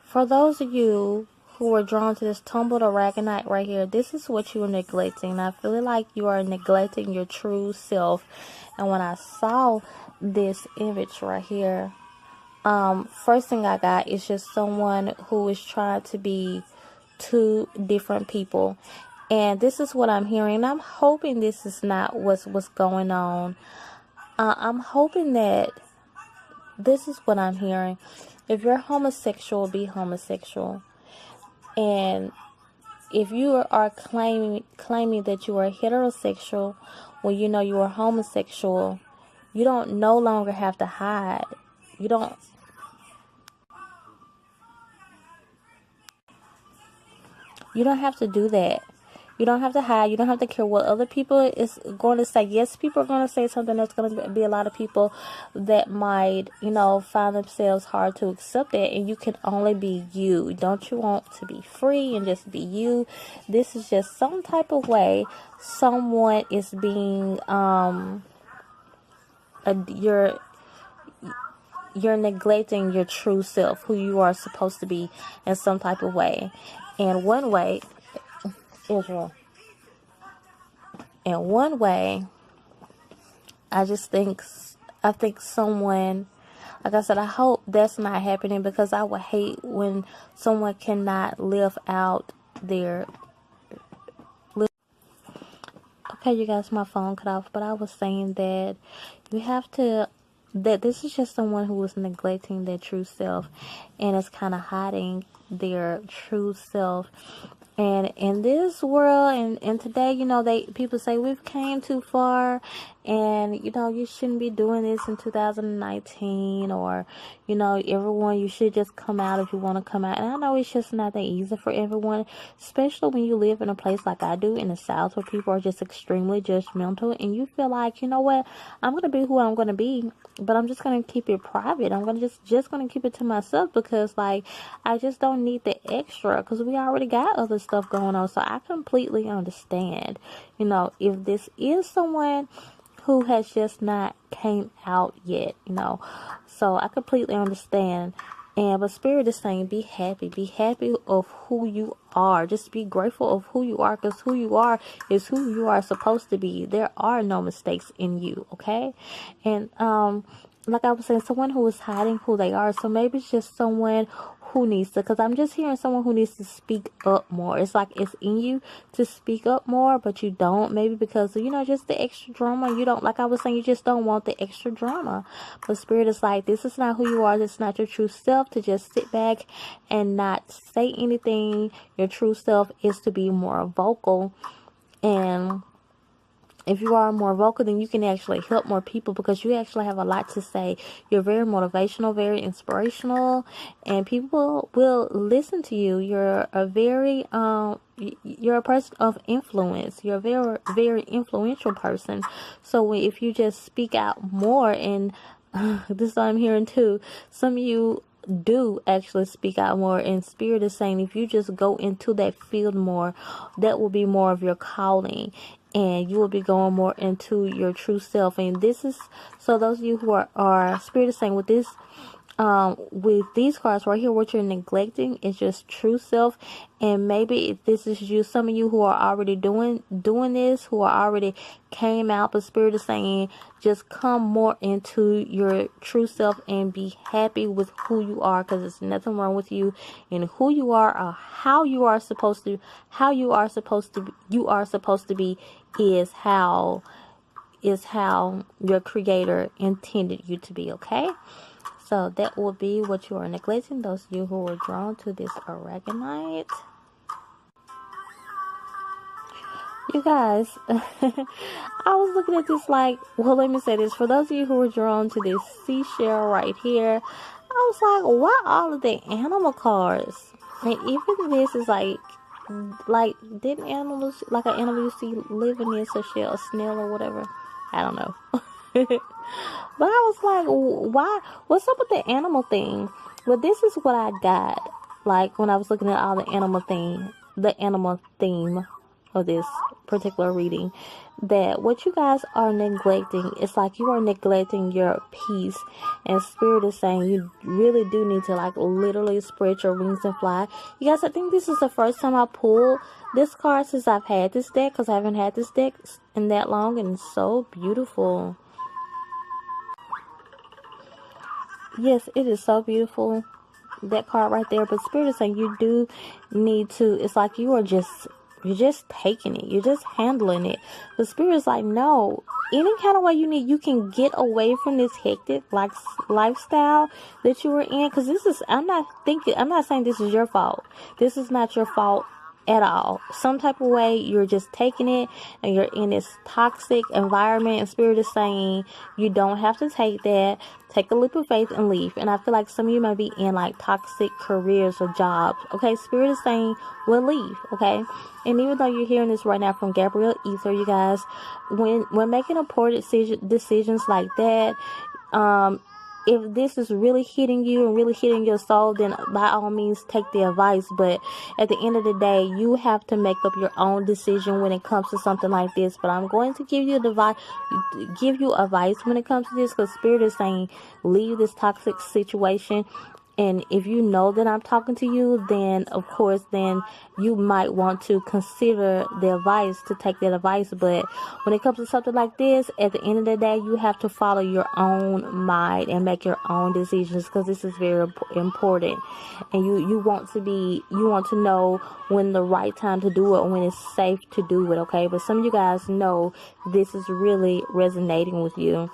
for those of you who are drawn to this tumbled aragonite right here, this is what you are neglecting. I feel like you are neglecting your true self. And when I saw this image right here, first thing I got is just someone who is trying to be two different people. And this is what I'm hearing. I'm hoping this is not what's going on. I'm hoping that this is what I'm hearing. If you're homosexual, be homosexual. And if you are claiming that you are heterosexual when you know you are homosexual, you don't no longer have to hide. You don't have to do that. You don't have to hide. You don't have to care what other people is going to say. Yes, people are going to say something. There's going to be a lot of people that might, find themselves hard to accept it. And you can only be you. Don't you want to be free and just be you? This is just some type of way someone is being, you're neglecting your true self, who you are supposed to be in some type of way. And one way, Israel. In one way, I think someone, like I said, I hope that's not happening, because I would hate when someone cannot live out their. Okay, you guys, my phone cut off, but I was saying that that this is just someone who is neglecting their true self and is kind of hiding their true self. And in this world and today, people say we've came too far, and you shouldn't be doing this in 2019, or everyone, you should just come out if you want to come out. And I know it's just not that easy for everyone, especially when you live in a place like I do in the South, where people are just extremely judgmental, and you feel like, what, I'm gonna be who I'm gonna be, but I'm just gonna keep it private. I'm gonna just gonna keep it to myself, because like I just don't need the extra, because we already got other stuff going on. So I completely understand, if this is someone who has just not came out yet, so I completely understand. But spirit is saying, be happy of who you are. Just be grateful of who you are, because who you are is who you are supposed to be. There are no mistakes in you, okay? And like I was saying, someone who is hiding who they are. So maybe it's just someone who needs to, because I'm just hearing someone who needs to speak up more. It's like it's in you to speak up more, but you don't, maybe because, just the extra drama. You don't, like I was saying, you just don't want the extra drama. But Spirit is like, this is not who you are. This is not your true self, to just sit back and not say anything. Your true self is to be more vocal. And if you are more vocal, then you can actually help more people, because you actually have a lot to say. You're very motivational, very inspirational, and people will listen to you. You're a very you're a person of influence. You're a very, very influential person. So if you just speak out more, and this is what I'm hearing too, some of you do actually speak out more, and Spirit is saying if you just go into that field more, that will be more of your calling, and you will be going more into your true self. And this is, so those of you who are Spirit is saying with this, with these cards right here, what you're neglecting is just true self. And maybe if this is you, some of you who are already doing this, who are already came out, but Spirit is saying just come more into your true self and be happy with who you are, because there's nothing wrong with you and who you are, or how you are supposed to be is how your Creator intended you to be. Okay, so that will be what you are neglecting, those of you who were drawn to this aragonite. You guys, I was looking at this like, well, let me say this. For those of you who were drawn to this seashell right here, I was like, why all of the animal cards? And even this is like didn't animals, like an animal you see living in such a snail or whatever? I don't know. But I was like, why? What's up with the animal thing? Well, this is what I got. Like when I was looking at all the animal theme of this particular reading, that what you guys are neglecting, it's like you are neglecting your peace. And Spirit is saying you really do need to like literally spread your wings and fly. You guys, I think this is the first time I pulled this card since I've had this deck, because I haven't had this deck in that long, and it's so beautiful. Yes, it is so beautiful, that card right there. But Spirit is saying you do need to, it's like you're just taking it, you're just handling it. The Spirit is like, no, any kind of way you can get away from this hectic lifestyle that you were in. Because this is, I'm not saying this is your fault. This is not your fault at all. Some type of way you're just taking it, and you're in this toxic environment, and Spirit is saying you don't have to take that. Take a leap of faith and leave. And I feel like some of you might be in like toxic careers or jobs. Okay, Spirit is saying, well, leave. Okay, and even though you're hearing this right now from Gabrielle Ether, you guys, when making important decisions like that, if this is really hitting you and really hitting your soul, then by all means take the advice. But at the end of the day, you have to make up your own decision when it comes to something like this. But I'm going to give you advice when it comes to this, because Spirit is saying leave this toxic situation. And if you know that I'm talking to you, then of course, then you might want to consider the advice, to take that advice. But when it comes to something like this, at the end of the day, you have to follow your own mind and make your own decisions, because this is very important. And you want to know when the right time to do it, and when it's safe to do it. Okay, but some of you guys know this is really resonating with you.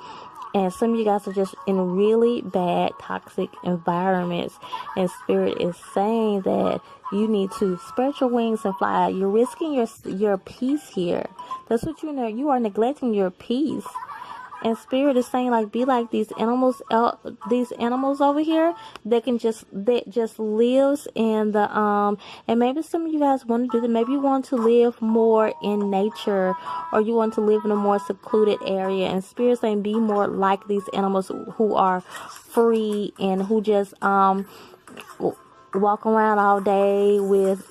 And some of you guys are just in really bad, toxic environments. And Spirit is saying that you need to spread your wings and fly. You're risking your peace here. That's what you know. You are neglecting your peace. And Spirit is saying, like, be like these animals over here that just lives in the and maybe some of you guys want to do that. Maybe you want to live more in nature, or you want to live in a more secluded area. And Spirit is saying, be more like these animals who are free and who just walk around all day with,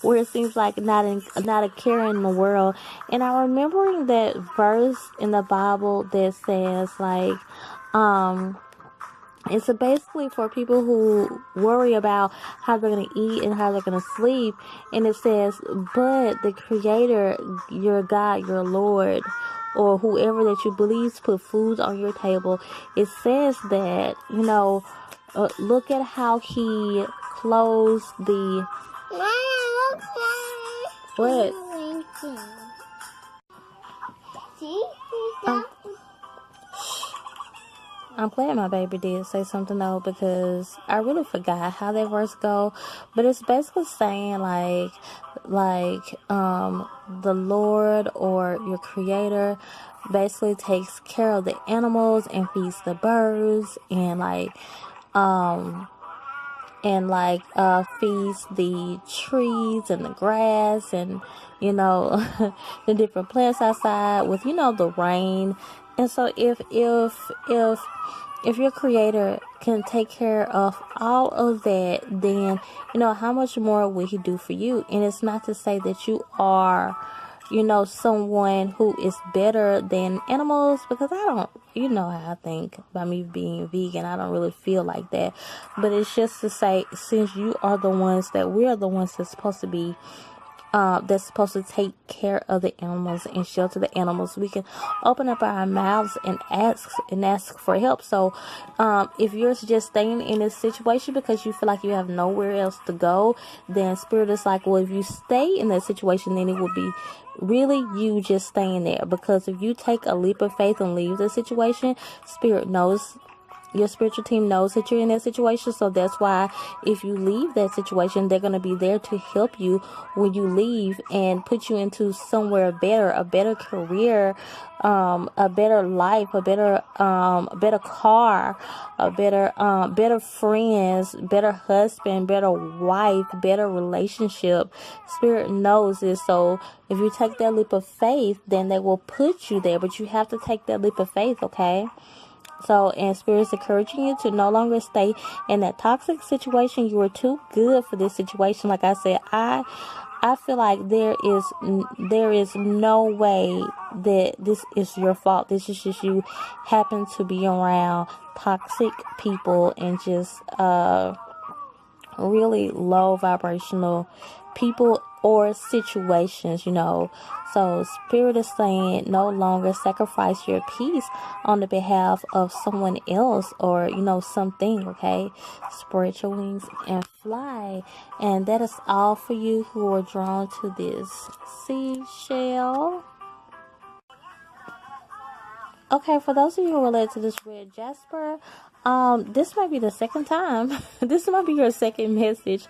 where it seems like not a care in the world. And I'm remembering that verse in the Bible that says, like, it's basically for people who worry about how they're going to eat and how they're going to sleep. And it says, but the Creator, your God, your Lord, or whoever that you believe put food on your table, it says that, look at how he closed the... What? I'm glad my baby did say something though, because I really forgot how that verse go. But it's basically saying the Lord or your creator basically takes care of the animals and feeds the birds and feeds the trees and the grass and the different plants outside with the rain. And so if your creator can take care of all of that, then how much more will he do for you? And it's not to say that you are someone who is better than animals, because I don't, how I think by me being vegan, I don't really feel like that. But it's just to say, since we are the ones that's supposed to be that's supposed to take care of the animals and shelter the animals, we can open up our mouths and ask for help. So if you're just staying in this situation because you feel like you have nowhere else to go, then Spirit is like, well, if you stay in that situation, then it will be really you just staying there. Because if you take a leap of faith and leave the situation, Spirit knows, your spiritual team knows that you're in that situation. So that's why if you leave that situation, they're going to be there to help you when you leave and put you into somewhere better, a better career, a better life, a better car, better friends, better husband, better wife, better relationship. Spirit knows this. So if you take that leap of faith, then they will put you there, but you have to take that leap of faith. Okay. So, and Spirit's encouraging you to no longer stay in that toxic situation. You are too good for this situation. Like I said, I feel like there is no way that this is your fault. This is just you happen to be around toxic people and just really low vibrational people or situations, So Spirit is saying no longer sacrifice your peace on the behalf of someone else or, something, okay? Spread your wings and fly. And that is all for you who are drawn to this seashell. Okay, for those of you who relate to this red jasper, this might be the second time. This might be your second message,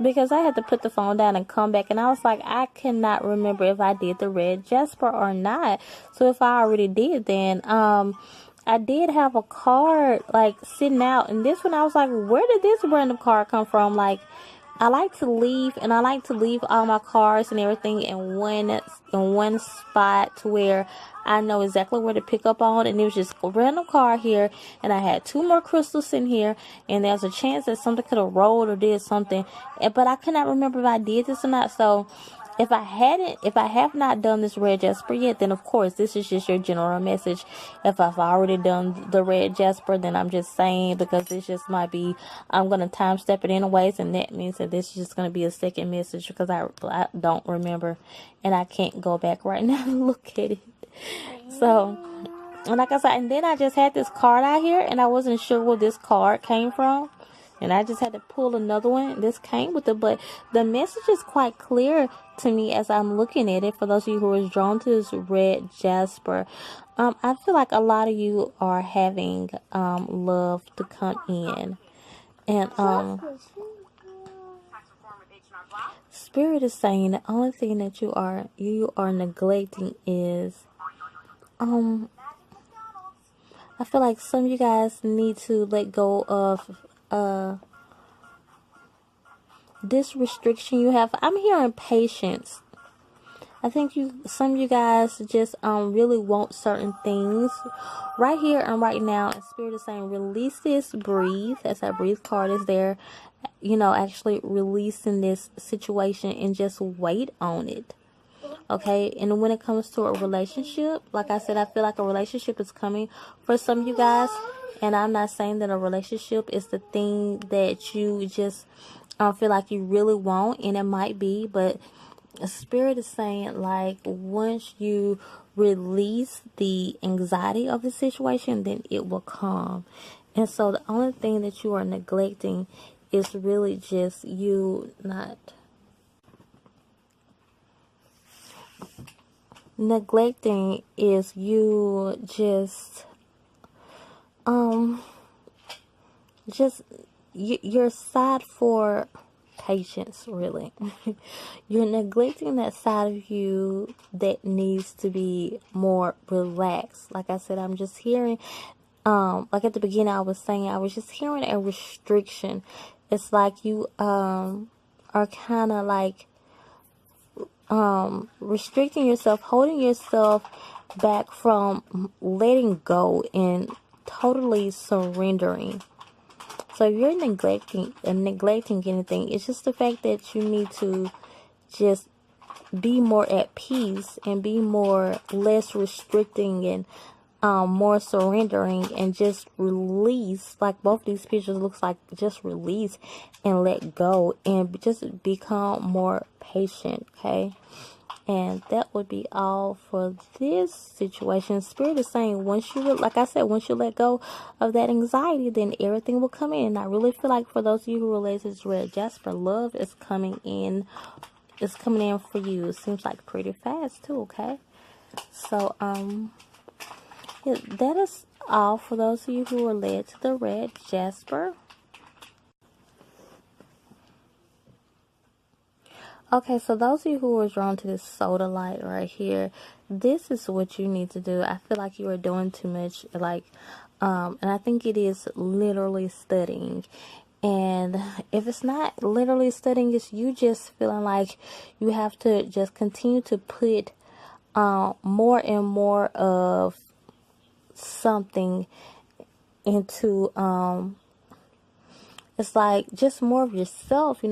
because I had to put the phone down and come back, and I was like, I cannot remember if I did the red jasper or not. So if I already did, then I did have a card like sitting out, and this one I was like, where did this random card come from? Like, I like to leave all my cards and everything in one spot to where I know exactly where to pick up on. And it was just a random card here, and I had 2 more crystals in here, and there's a chance that something could have rolled or did something, but I cannot remember if I did this or not. So if I have not done this red jasper yet, then of course this is just your general message. If I've already done the red jasper, then I'm just saying, because this just might be, I'm going to time step it anyways, and that means that this is just going to be a second message, because I don't remember and I can't go back right now and look at it. So, and like I said, and then I just had this card out here, and I wasn't sure where this card came from. And I just had to pull another one. This came with it, but the message is quite clear to me as I'm looking at it. For those of you who are drawn to this red jasper, I feel like a lot of you are having love to come in, and Spirit is saying the only thing that you are neglecting is I feel like some of you guys need to let go of this restriction you have. I'm hearing patience. I think some of you guys just really want certain things right here and right now. And Spirit is saying, release this, breathe. As that breathe card is there, actually releasing this situation and just wait on it. Okay, and when it comes to a relationship, like I said, I feel like a relationship is coming for some of you guys. And I'm not saying that a relationship is the thing that you just feel like you really want, and it might be, but Spirit is saying, like, once you release the anxiety of the situation, then it will come. And so the only thing that you are neglecting is really just you not neglecting is you um just your side for patience, really. You're neglecting that side of you that needs to be more relaxed. Like I said, I'm just hearing, like at the beginning I was saying, I was just hearing a restriction. It's like you are kind of like restricting yourself, holding yourself back from letting go and totally surrendering. So if you're neglecting anything, it's just the fact that you need to just be more at peace and be more less restricting and more surrendering and just release. Like both these pictures looks like just release and let go and just become more patient. Okay. And that would be all for this situation. Spirit is saying once you, like I said, once you let go of that anxiety, then everything will come in. I really feel like for those of you who relate to this red jasper, love is coming in. It's coming in for you. It seems like pretty fast too. Okay, so yeah, that is all for those of you who are led to the red jasper. Okay, so those of you who are drawn to this soda light right here, this is what you need to do. I feel like you are doing too much, like, and I think it is literally studying. And if it's not literally studying, it's you just feeling like you have to just continue to put more and more of something into, it's like just more of yourself,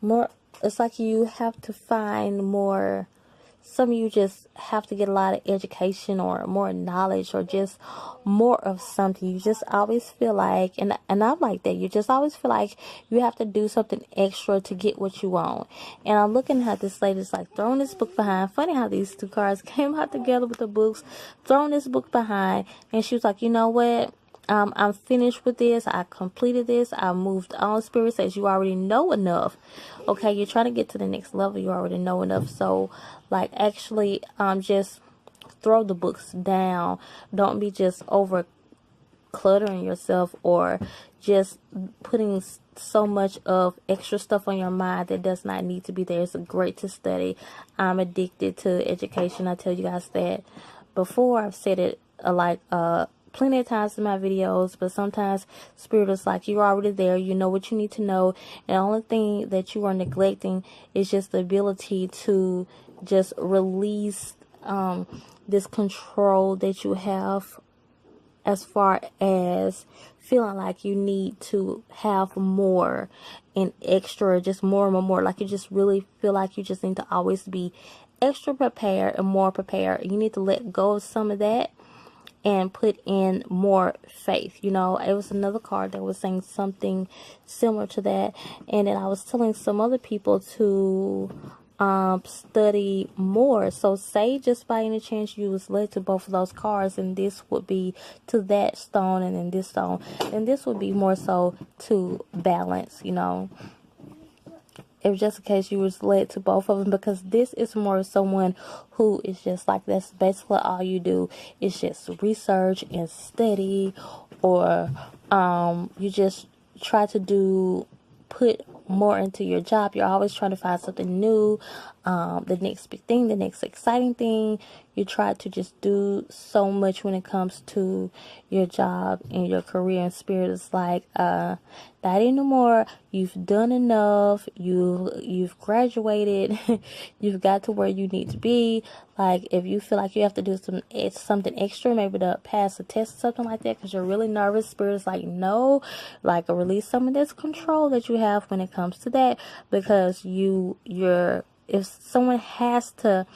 more. It's like you have to find more. Some of you just have to get a lot of education or more knowledge or just more of something. You just always feel like, and I'm like that, you just always feel like you have to do something extra to get what you want. And I'm looking at this lady's like throwing this book behind. Funny how these two cards came out together with the books, throwing this book behind. And she was like, you know what? I'm finished with this. I completed this. I moved on. Spirit says you already know enough. Okay, you're trying to get to the next level. You already know enough. So, like, actually, just throw the books down. Don't be just over cluttering yourself or just putting so much of extra stuff on your mind that does not need to be there. It's great to study. I'm addicted to education. I tell you guys that before. I've said it plenty of times in my videos, but sometimes Spirit is like, you're already there, you know what you need to know, and the only thing that you are neglecting is just the ability to just release this control that you have, as far as feeling like you need to have more and extra, just more and more, like you just really feel like you just need to always be extra prepared and more prepared. You need to let go of some of that and put in more faith. It was another card that was saying something similar to that. And then I was telling some other people to study more. So say just by any chance you was led to both of those cards, and this would be to that stone and then this stone, and this would be more so to balance, if just in case you was led to both of them, because this is more someone who is just like, that's basically all you do is just research and study, or you just try to put more into your job. You're always trying to find something new, the next big thing, the next exciting thing. You try to just do so much when it comes to your job and your career, and Spirit is like, not anymore. You've done enough. You've graduated. You've got to where you need to be. Like, if you feel like you have to do something extra, maybe to pass a test or something like that, because you're really nervous, Spirit is like, no, like, release some of this control that you have when it comes to that, because if someone has to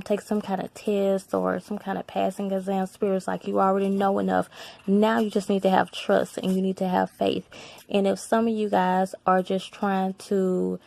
take some kind of test or some kind of passing exam, Spirit's like, you already know enough. Now you just need to have trust and you need to have faith. And if some of you guys are just trying to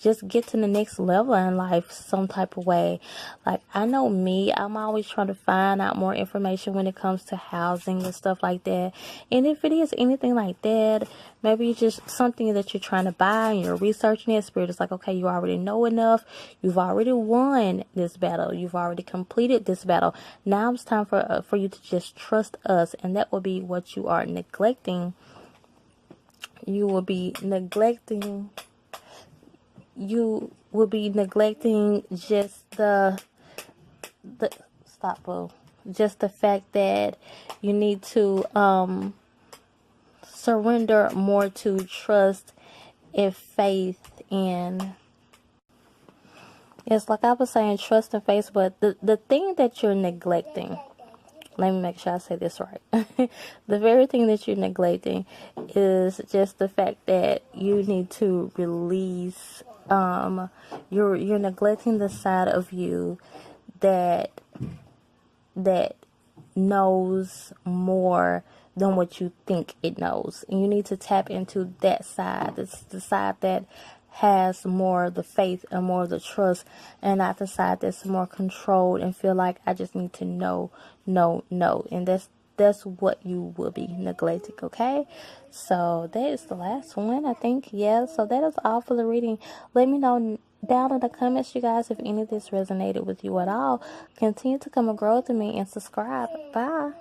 just get to the next level in life some type of way. Like, I know me, I'm always trying to find out more information when it comes to housing and stuff like that. And if it is anything like that, maybe it's just something that you're trying to buy and you're researching it. Spirit is like, okay, you already know enough. You've already won this battle. You've already completed this battle. Now it's time for you to just trust us. And that will be what you are neglecting. You will be neglecting just the stop, boo. Just the fact that you need to surrender more to trust and faith. And it's like I was saying, trust and faith, but the thing that you're neglecting, let me make sure I say this right. The very thing that you're neglecting is just the fact that you need to release. You're neglecting the side of you that knows more than what you think it knows, and you need to tap into that side. It's the side that has more of the faith and more of the trust, and not the side that's more controlled and feel like I just need to know. And that's what you will be neglecting. Okay, so that is the last one, I think. Yeah, so that is all for the reading. Let me know down in the comments, you guys, if any of this resonated with you at all. Continue to come and grow with me and subscribe. Bye.